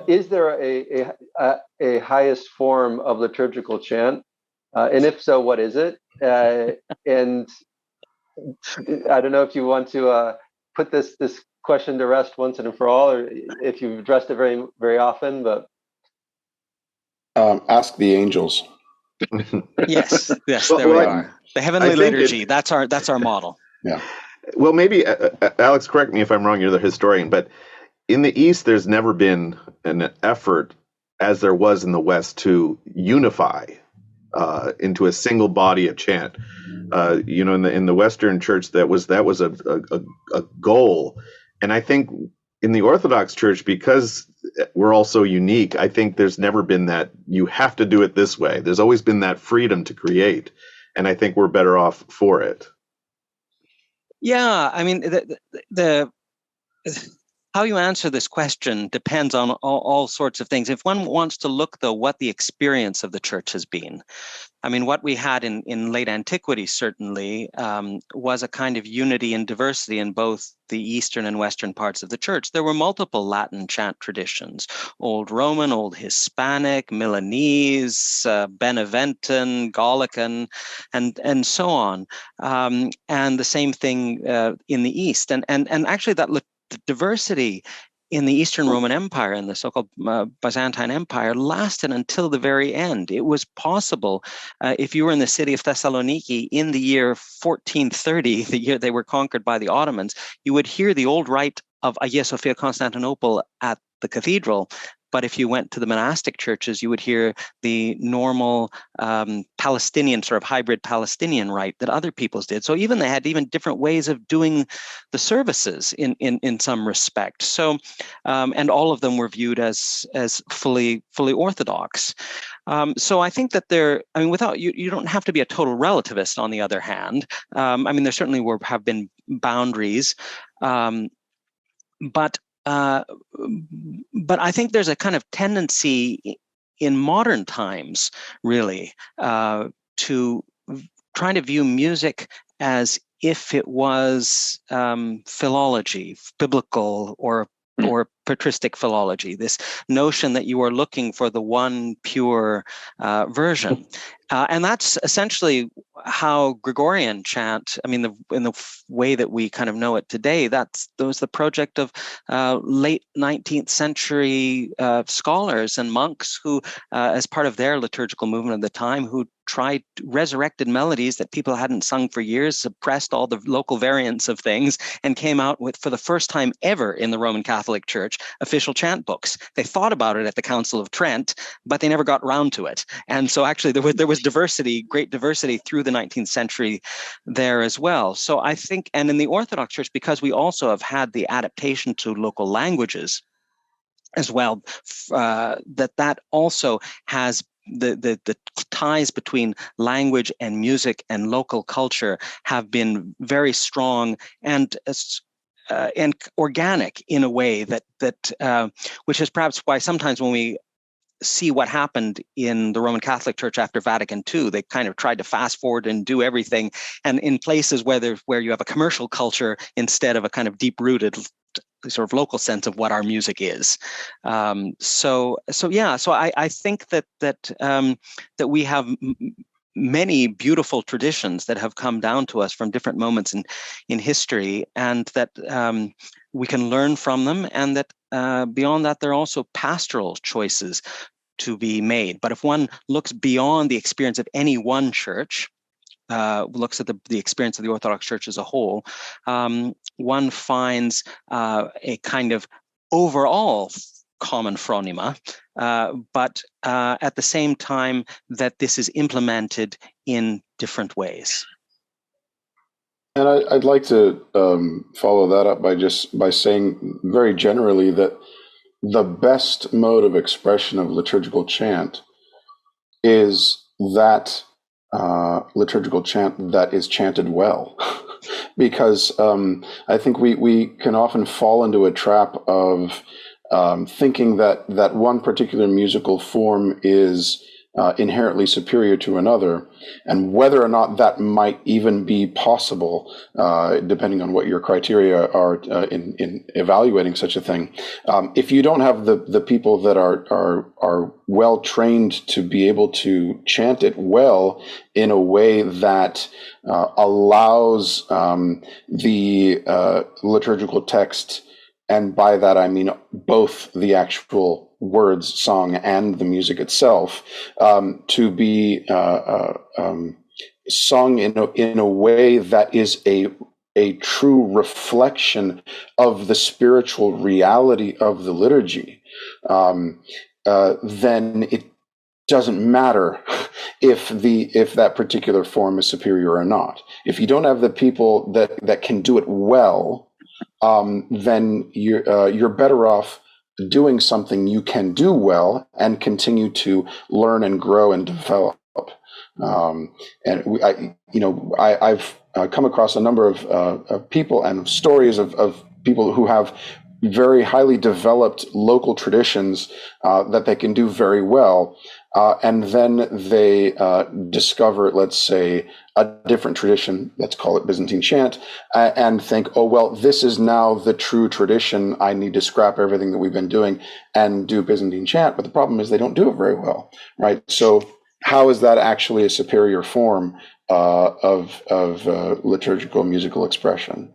is there a highest form of liturgical chant? And if so, what is it? And I don't know if you want to put this question to rest once and for all, or if you've addressed it very, very often, but ask the angels. Yes, there we are. The heavenly liturgy. That's our model. Yeah. Well, maybe Alex, correct me if I'm wrong. You're the historian, but in the East, there's never been an effort, as there was in the West, to unify into a single body of chant. In the Western Church, that was a goal, and I think in the Orthodox Church, because we're all so unique, I think there's never been that you have to do it this way. There's always been that freedom to create, and I think we're better off for it. Yeah, I mean, the how you answer this question depends on all sorts of things. If one wants to look, though, what the experience of the church has been, I mean, what we had in late antiquity certainly was a kind of unity and diversity in both the Eastern and Western parts of the church. There were multiple Latin chant traditions: Old Roman, Old Hispanic, Milanese, Beneventan, Gallican, and so on. And the same thing in the East. And actually that the diversity in the Eastern Roman Empire and the so-called Byzantine Empire lasted until the very end. It was possible, if you were in the city of Thessaloniki in the year 1430, the year they were conquered by the Ottomans, you would hear the old rite of Hagia Sophia Constantinople at the cathedral. But if you went to the monastic churches, you would hear the normal Palestinian, sort of hybrid Palestinian rite that other peoples did. So they had different ways of doing the services in some respect. So, and all of them were viewed as fully Orthodox. So I think that without you don't have to be a total relativist. On the other hand, there certainly have been boundaries, but I think there's a kind of tendency in modern times, really, to try to view music as if it was philology, biblical or patristic philology, this notion that you are looking for the one pure version. And that's essentially how Gregorian chant, in the way that we kind of know it today, that was the project of late 19th century scholars and monks who, as part of their liturgical movement of the time, who resurrected melodies that people hadn't sung for years, suppressed all the local variants of things, and came out with, for the first time ever in the Roman Catholic Church, official chant books. They thought about it at the Council of Trent, but they never got round to it. And so actually there was diversity, great diversity through the 19th century there as well. So I think, and in the Orthodox Church, because we also have had the adaptation to local languages as well, that also has the ties between language and music and local culture have been very strong and organic in a way that which is perhaps why sometimes when we see what happened in the Roman Catholic Church after Vatican II, they kind of tried to fast forward and do everything, and in places where you have a commercial culture instead of a kind of deep-rooted sort of local sense of what our music is. So I think that we have many beautiful traditions that have come down to us from different moments in history, and that we can learn from them, and that beyond that, there are also pastoral choices to be made. But if one looks beyond the experience of any one church, looks at the experience of the Orthodox Church as a whole, one finds a kind of overall common phronema, but at the same time that this is implemented in different ways. And I'd like to follow that up by saying very generally that the best mode of expression of liturgical chant is that liturgical chant that is chanted well. Because I think we can often fall into a trap of thinking that one particular musical form is inherently superior to another, and whether or not that might even be possible, depending on what your criteria are in evaluating such a thing. If you don't have the people that are well trained to be able to chant it well in a way that allows the liturgical text, and by that I mean both the actual words sung and the music itself, to be sung in a way that is a true reflection of the spiritual reality of the liturgy, then it doesn't matter if that particular form is superior or not. If you don't have the people that can do it well, then you're better off doing something you can do well and continue to learn and grow and develop. I've come across a number of people and stories of people who have very highly developed local traditions that they can do very well. And then they discover, let's say, a different tradition, let's call it Byzantine chant, and think, oh, well, this is now the true tradition. I need to scrap everything that we've been doing and do Byzantine chant. But the problem is they don't do it very well, right? So how is that actually a superior form of liturgical musical expression?